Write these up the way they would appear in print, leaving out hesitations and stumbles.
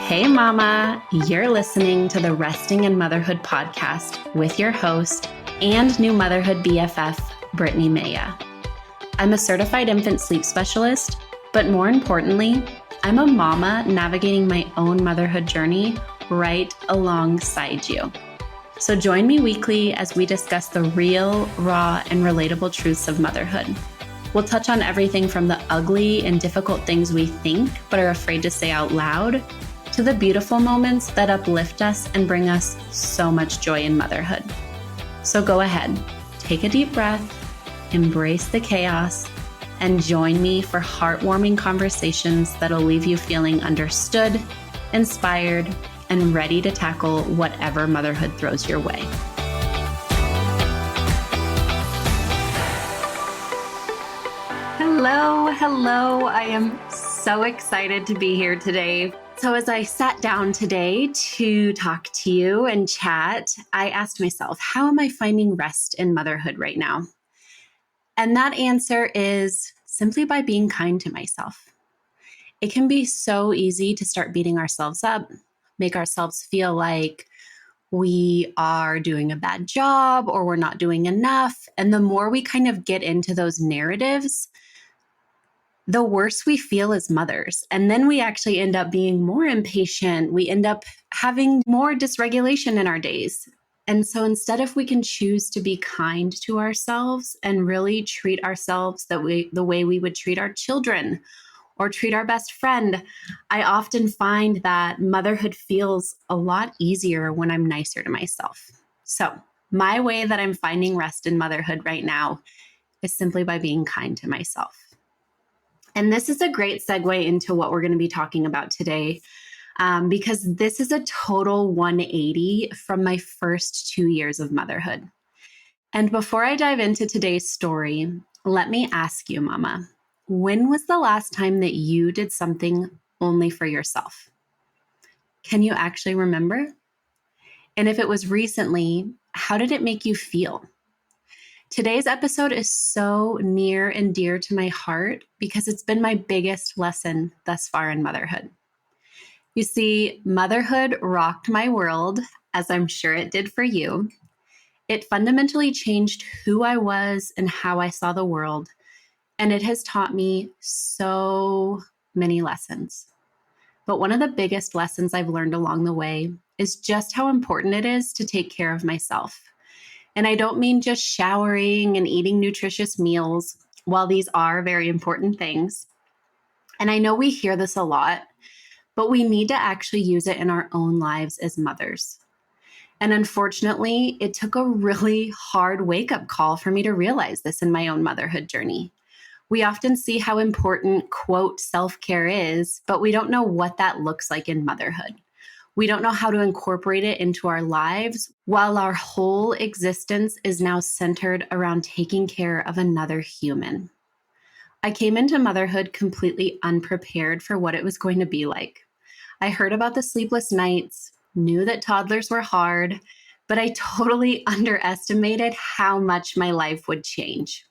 Hey, Mama, you're listening to the Resting in Motherhood podcast with your host and new motherhood BFF, Brittni Maya. I'm a certified infant sleep specialist, but more importantly, I'm a mama navigating my own motherhood journey right alongside you. So join me weekly as we discuss the real, raw, and relatable truths of motherhood. We'll touch on everything from the ugly and difficult things we think but are afraid to say out loud, to the beautiful moments that uplift us and bring us so much joy in motherhood. So go ahead, take a deep breath, embrace the chaos, and join me for heartwarming conversations that'll leave you feeling understood, inspired, and ready to tackle whatever motherhood throws your way. Hello. I am so excited to be here today. So as I sat down today to talk to you and chat, I asked myself, how am I finding rest in motherhood right now? And that answer is simply by being kind to myself. It can be so easy to start beating ourselves up, make ourselves feel like we are doing a bad job or we're not doing enough. And the more we kind of get into those narratives, the worse we feel as mothers. And then we actually end up being more impatient. We end up having more dysregulation in our days. And so instead, if we can choose to be kind to ourselves and really treat ourselves the way we would treat our children or treat our best friend, I often find that motherhood feels a lot easier when I'm nicer to myself. So my way that I'm finding rest in motherhood right now is simply by being kind to myself. And this is a great segue into what we're going to be talking about today, because this is a total 180 from my first 2 years of motherhood. And before I dive into today's story, let me ask you, Mama, when was the last time that you did something only for yourself? Can you actually remember? And if it was recently, how did it make you feel? Today's episode is so near and dear to my heart because it's been my biggest lesson thus far in motherhood. You see, motherhood rocked my world, as I'm sure it did for you. It fundamentally changed who I was and how I saw the world, and it has taught me so many lessons. But one of the biggest lessons I've learned along the way is just how important it is to take care of myself. And I don't mean just showering and eating nutritious meals, while these are very important things. And I know we hear this a lot, but we need to actually use it in our own lives as mothers. And unfortunately, it took a really hard wake-up call for me to realize this in my own motherhood journey. We often see how important, quote, self-care is, but we don't know what that looks like in motherhood. We don't know how to incorporate it into our lives while our whole existence is now centered around taking care of another human. I came into motherhood completely unprepared for what it was going to be like. I heard about the sleepless nights, knew that toddlers were hard, but I totally underestimated how much my life would change.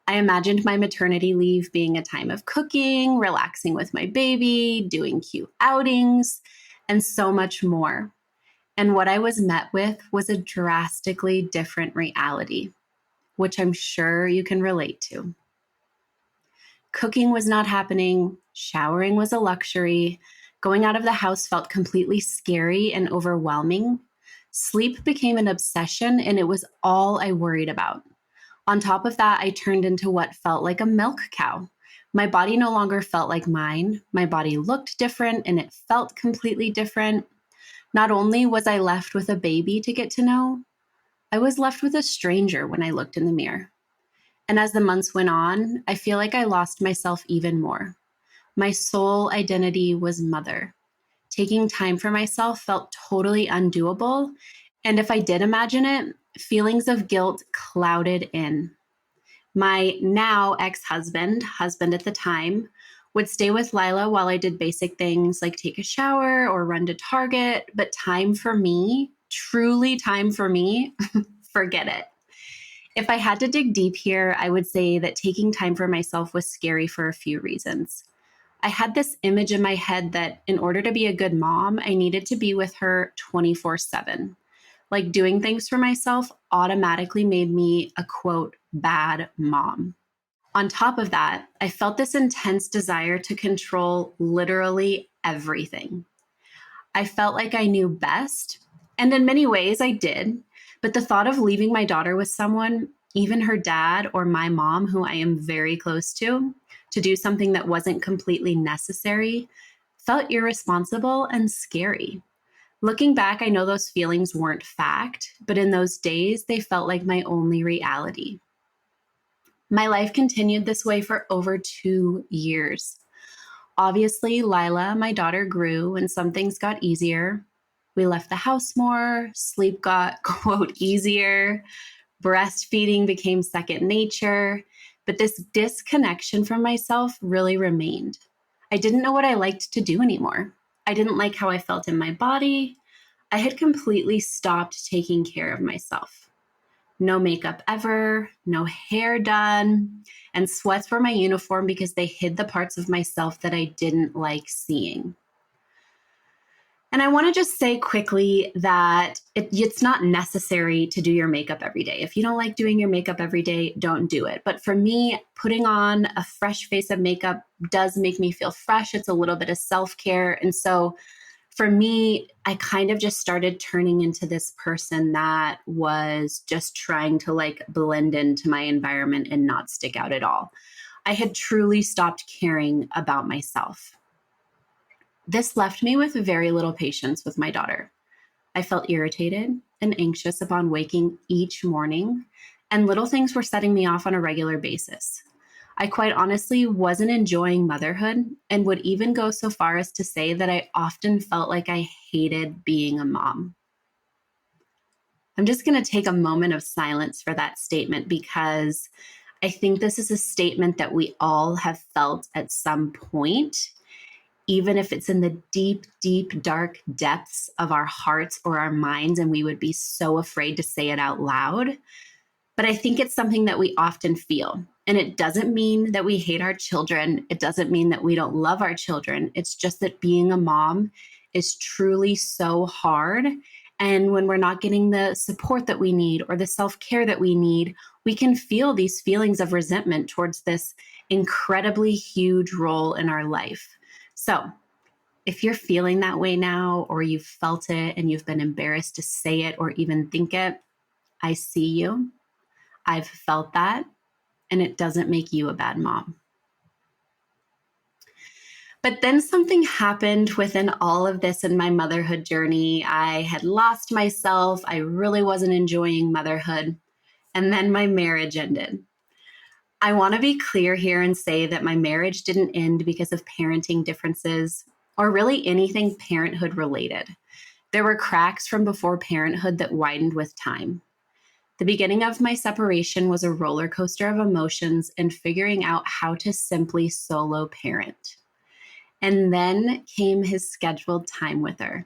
I imagined my maternity leave being a time of cooking, relaxing with my baby, doing cute outings, and so much more. And what I was met with was a drastically different reality, which I'm sure you can relate to. Cooking was not happening, showering was a luxury, going out of the house felt completely scary and overwhelming. Sleep became an obsession, and it was all I worried about. On top of that, I turned into what felt like a milk cow. My body no longer felt like mine. My body looked different and it felt completely different. Not only was I left with a baby to get to know, I was left with a stranger when I looked in the mirror. And as the months went on, I feel like I lost myself even more. My sole identity was mother. Taking time for myself felt totally undoable. And if I did imagine it, feelings of guilt clouded in. My now ex-husband at the time, would stay with Lila while I did basic things like take a shower or run to Target, but time for me, truly time for me, forget it. If I had to dig deep here, I would say that taking time for myself was scary for a few reasons. I had this image in my head that in order to be a good mom, I needed to be with her 24/7. Like doing things for myself automatically made me a quote, bad mom. On top of that, I felt this intense desire to control literally everything. I felt like I knew best, and in many ways I did. But the thought of leaving my daughter with someone, even her dad or my mom, who I am very close to do something that wasn't completely necessary, felt irresponsible and scary. Looking back, I know those feelings weren't fact, but in those days, they felt like my only reality. My life continued this way for over 2 years. Obviously, Lila, my daughter, grew and some things got easier. We left the house more, sleep got, quote, easier, breastfeeding became second nature, but this disconnection from myself really remained. I didn't know what I liked to do anymore. I didn't like how I felt in my body. I had completely stopped taking care of myself. No makeup ever, no hair done, and sweats were my uniform because they hid the parts of myself that I didn't like seeing. And I want to just say quickly that it's not necessary to do your makeup every day. If you don't like doing your makeup every day, don't do it. But for me, putting on a fresh face of makeup does make me feel fresh. It's a little bit of self-care. And so for me, I kind of just started turning into this person that was just trying to like blend into my environment and not stick out at all. I had truly stopped caring about myself. This left me with very little patience with my daughter. I felt irritated and anxious upon waking each morning, and little things were setting me off on a regular basis. I quite honestly wasn't enjoying motherhood and would even go so far as to say that I often felt like I hated being a mom. I'm just going to take a moment of silence for that statement because I think this is a statement that we all have felt at some point, even if it's in the deep, deep, dark depths of our hearts or our minds, and we would be so afraid to say it out loud. But I think it's something that we often feel. And it doesn't mean that we hate our children. It doesn't mean that we don't love our children. It's just that being a mom is truly so hard. And when we're not getting the support that we need or the self-care that we need, we can feel these feelings of resentment towards this incredibly huge role in our life. So if you're feeling that way now, or you've felt it and you've been embarrassed to say it or even think it, I see you. I've felt that, and it doesn't make you a bad mom. But then something happened within all of this in my motherhood journey. I had lost myself. I really wasn't enjoying motherhood. And then my marriage ended. I want to be clear here and say that my marriage didn't end because of parenting differences or really anything parenthood related. There were cracks from before parenthood that widened with time. The beginning of my separation was a roller coaster of emotions and figuring out how to simply solo parent. And then came his scheduled time with her.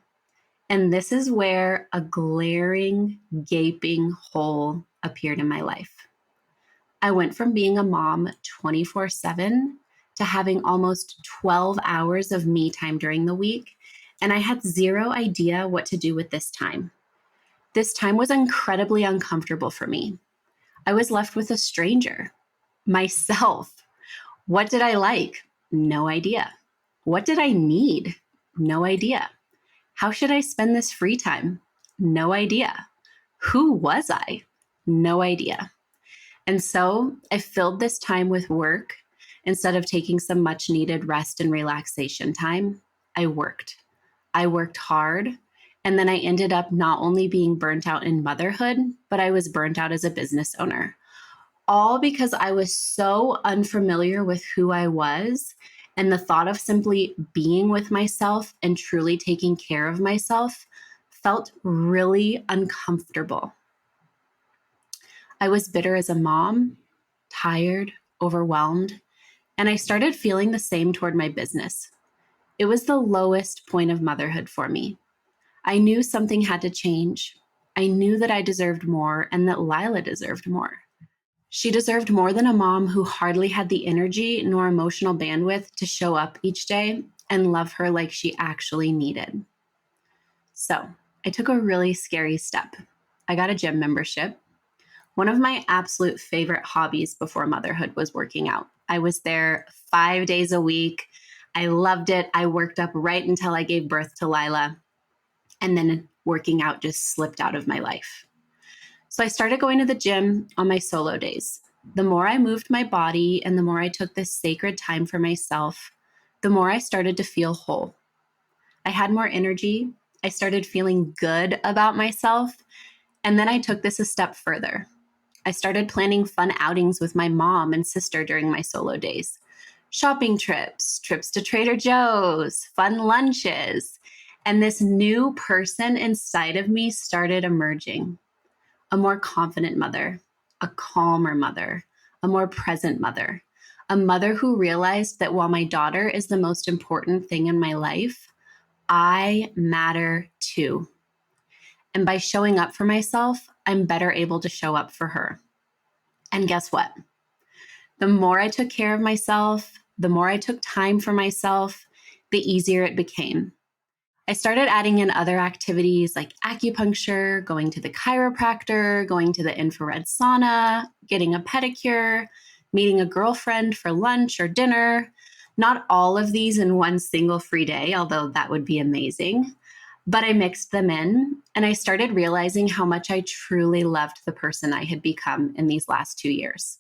And this is where a glaring, gaping hole appeared in my life. I went from being a mom 24/7 to having almost 12 hours of me time during the week, and I had zero idea what to do with this time. This time was incredibly uncomfortable for me. I was left with a stranger, myself. What did I like? No idea. What did I need? No idea. How should I spend this free time? No idea. Who was I? No idea. And so I filled this time with work. Instead of taking some much needed rest and relaxation time, I worked. I worked hard. And then I ended up not only being burnt out in motherhood, but I was burnt out as a business owner. All because I was so unfamiliar with who I was, and the thought of simply being with myself and truly taking care of myself felt really uncomfortable. I was bitter as a mom, tired, overwhelmed, and I started feeling the same toward my business. It was the lowest point of motherhood for me. I knew something had to change. I knew that I deserved more and that Lila deserved more. She deserved more than a mom who hardly had the energy nor emotional bandwidth to show up each day and love her like she actually needed. So I took a really scary step. I got a gym membership. One of my absolute favorite hobbies before motherhood was working out. I was there 5 days a week. I loved it. I worked up right until I gave birth to Lila. And then working out just slipped out of my life. So I started going to the gym on my solo days. The more I moved my body and the more I took this sacred time for myself, the more I started to feel whole. I had more energy. I started feeling good about myself. And then I took this a step further. I started planning fun outings with my mom and sister during my solo days. Shopping trips, trips to Trader Joe's, fun lunches. And this new person inside of me started emerging. A more confident mother, a calmer mother, a more present mother, a mother who realized that while my daughter is the most important thing in my life, I matter too. And by showing up for myself, I'm better able to show up for her. And guess what? The more I took care of myself, the more I took time for myself, the easier it became. I started adding in other activities like acupuncture, going to the chiropractor, going to the infrared sauna, getting a pedicure, meeting a girlfriend for lunch or dinner. Not all of these in one single free day, although that would be amazing. But I mixed them in, and I started realizing how much I truly loved the person I had become in these last 2 years.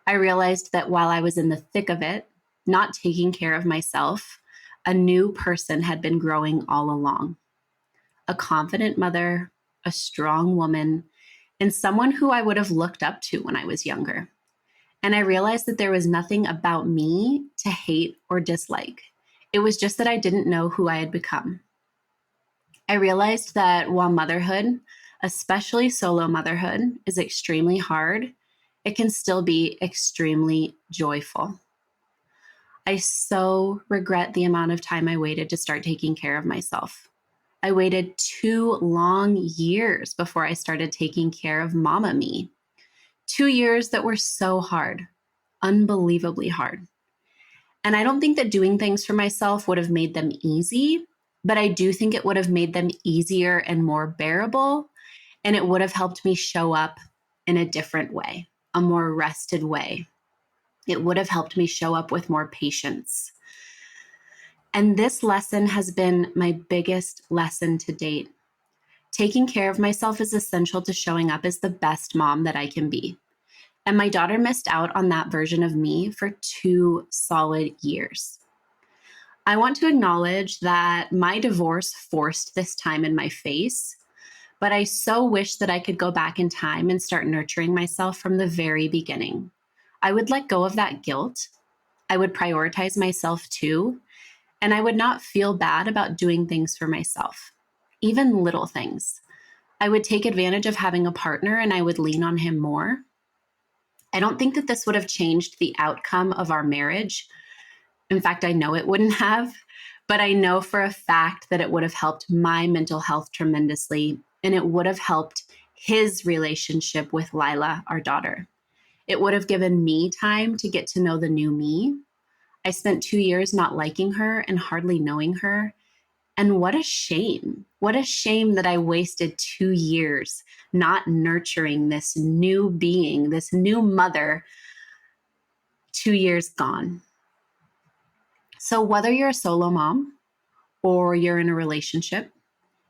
I realized that while I was in the thick of it, not taking care of myself, a new person had been growing all along. A confident mother, a strong woman, and someone who I would have looked up to when I was younger. And I realized that there was nothing about me to hate or dislike. It was just that I didn't know who I had become. I realized that while motherhood, especially solo motherhood, is extremely hard, it can still be extremely joyful. I so regret the amount of time I waited to start taking care of myself. I waited 2 long years before I started taking care of Mama Me. 2 years that were so hard, unbelievably hard. And I don't think that doing things for myself would have made them easy, but I do think it would have made them easier and more bearable. And it would have helped me show up in a different way, a more rested way. It would have helped me show up with more patience. And this lesson has been my biggest lesson to date. Taking care of myself is essential to showing up as the best mom that I can be. And my daughter missed out on that version of me for 2 solid years. I want to acknowledge that my divorce forced this time in my face, but I so wish that I could go back in time and start nurturing myself from the very beginning. I would let go of that guilt. I would prioritize myself too, and I would not feel bad about doing things for myself, even little things. I would take advantage of having a partner and I would lean on him more. I don't think that this would have changed the outcome of our marriage. In fact, I know it wouldn't have, but I know for a fact that it would have helped my mental health tremendously, and it would have helped his relationship with Lila, our daughter. It would have given me time to get to know the new me. I spent 2 years not liking her and hardly knowing her. And what a shame. What a shame that I wasted 2 years not nurturing this new being, this new mother. 2 years gone. So whether you're a solo mom or you're in a relationship,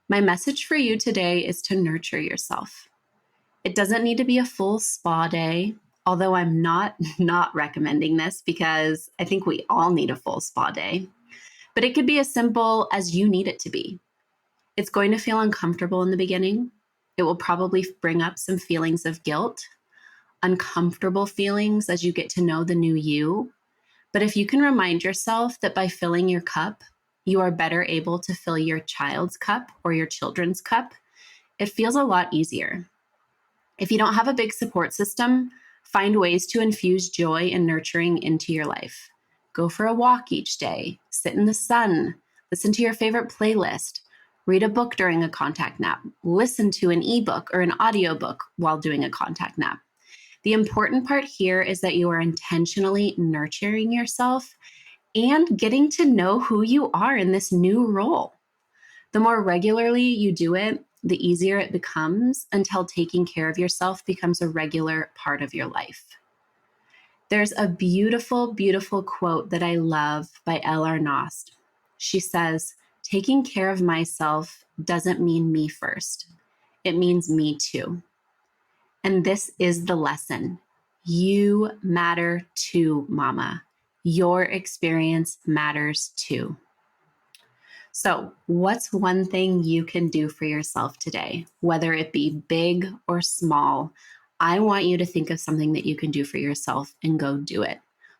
my message for you today is to nurture yourself. It doesn't need to be a full spa day, although I'm not recommending this because I think we all need a full spa day. But it could be as simple as you need it to be. It's going to feel uncomfortable in the beginning. It will probably bring up some feelings of guilt, uncomfortable feelings as you get to know the new you. But if you can remind yourself that by filling your cup, you are better able to fill your child's cup or your children's cup, it feels a lot easier. If you don't have a big support system, find ways to infuse joy and nurturing into your life. Go for a walk each day, sit in the sun, listen to your favorite playlist, read a book during a contact nap, listen to an ebook or an audiobook while doing a contact nap. The important part here is that you are intentionally nurturing yourself and getting to know who you are in this new role. The more regularly you do it, the easier it becomes until taking care of yourself becomes a regular part of your life. There's a beautiful, beautiful quote that I love by L. Arnost. She says, "Taking care of myself doesn't mean me first. It means me too." And this is the lesson. You matter too, mama. Your experience matters too. So, what's one thing you can do for yourself today? Whether it be big or small, I want you to think of something that you can do for yourself and go do it.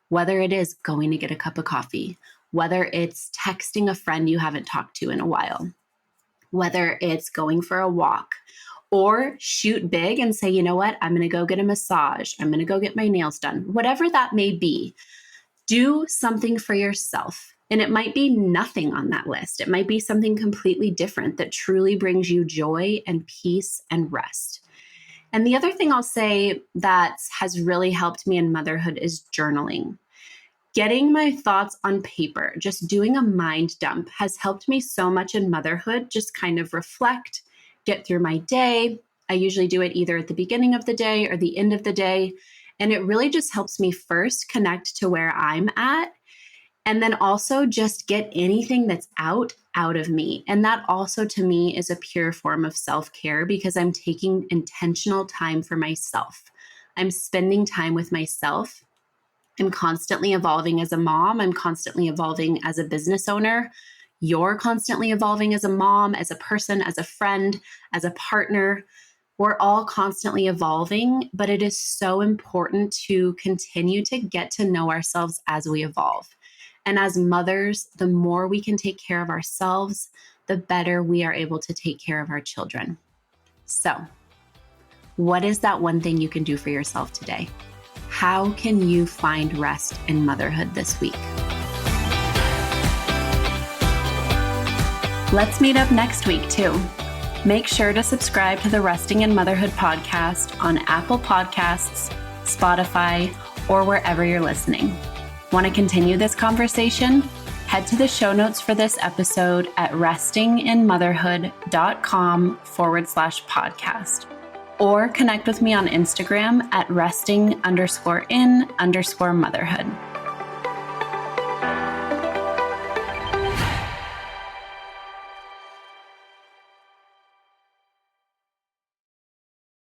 Whether it is going to get a cup of coffee, whether it's texting a friend you haven't talked to in a while, whether it's going for a walk, or shoot big and say, you know what, I'm going to go get a massage. I'm going to go get my nails done. Whatever that may be, do something for yourself. And it might be nothing on that list. It might be something completely different that truly brings you joy and peace and rest. And the other thing I'll say that has really helped me in motherhood is journaling. Getting my thoughts on paper, just doing a mind dump has helped me so much in motherhood, just kind of reflect, get through my day. I usually do it either at the beginning of the day or the end of the day. And it really just helps me first connect to where I'm at. And then also just get anything that's out of me. And that also to me is a pure form of self-care because I'm taking intentional time for myself. I'm spending time with myself. I'm constantly evolving as a mom. I'm constantly evolving as a business owner. You're constantly evolving as a mom, as a person, as a friend, as a partner. We're all constantly evolving, but it is so important to continue to get to know ourselves as we evolve. And as mothers, the more we can take care of ourselves, the better we are able to take care of our children. So, what is that one thing you can do for yourself today? How can you find rest in motherhood this week? Let's meet up next week too. Make sure to subscribe to the Resting in Motherhood podcast on Apple Podcasts, Spotify, or wherever you're listening. Want to continue this conversation? Head to the show notes for this episode at restinginmotherhood.com/podcast or connect with me on Instagram at resting_in_motherhood.